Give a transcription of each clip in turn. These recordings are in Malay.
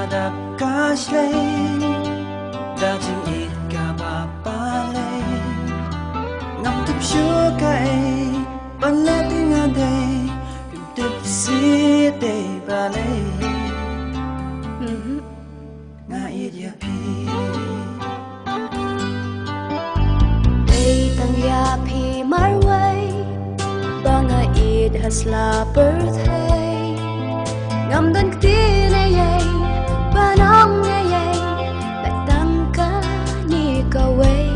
dap kashlay da jing ieid ka ba palay ngam tup sure kai ban la ting a day pim tup si day balay nga ieid ya pi day tang ya pi marway banga ieid hasla birthday ngam dan ktine yay banang yay lại tăng ca ni ka way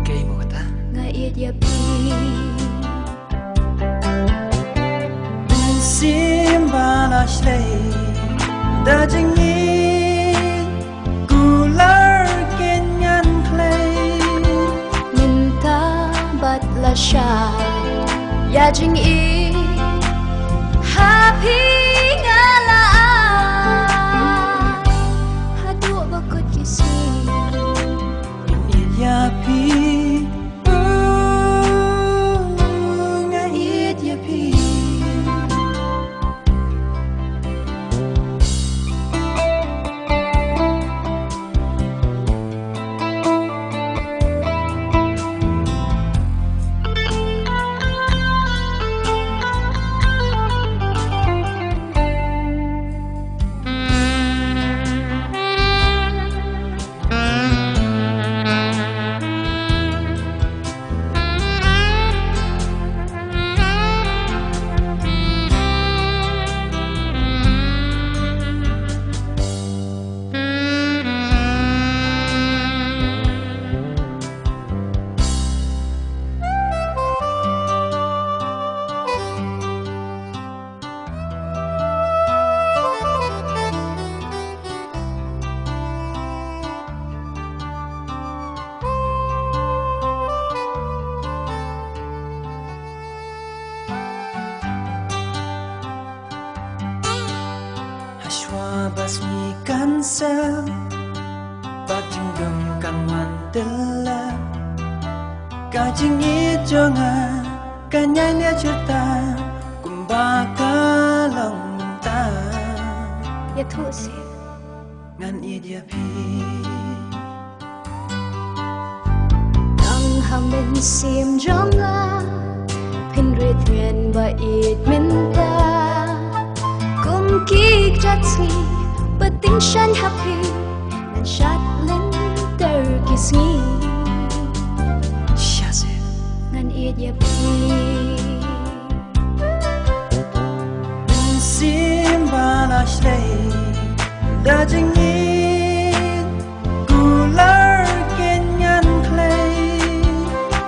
kay mo ta nga ieid ya pi simba la shlay da jing ieid gular kenyan clay minta bat la sha ya jing ieid happy ngala hadu bakut kisi ieid ya pi nga ieid ya pi Ashwa basmi kansel Bajinggam kan wandela Kajing ijonga Kanyanya cerita Kumbaka long ta ya thu si Ngan ieid ya pi ang hamin sim jonga pin ri thuyền ba ieid minta kum ki jatsi but ting shan happy nan shat len ter kisngi Shaze ngan ieid ya pi Simba la shlay Da jing ieid Gular kenyan clay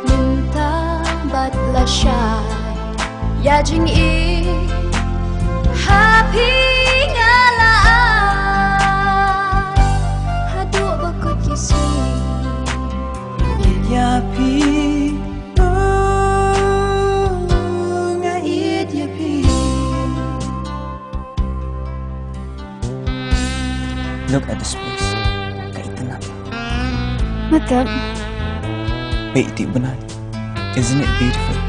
minta bat la shy ya jing ieid happy ngala hadu bakut kisi ieid ya pi nga ieid ya pi Look at this place. Kaitan na. Matab. Wait, iti benar. Isn't it beautiful?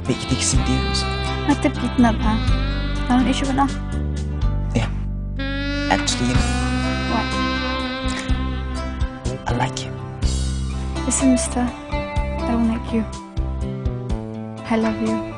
Wait, iti kisintiros. Matab kitnab ha. Anong issue ba na? Yeah. Actually, you know, What? I like you. Listen, mister. I don't like you. I love you.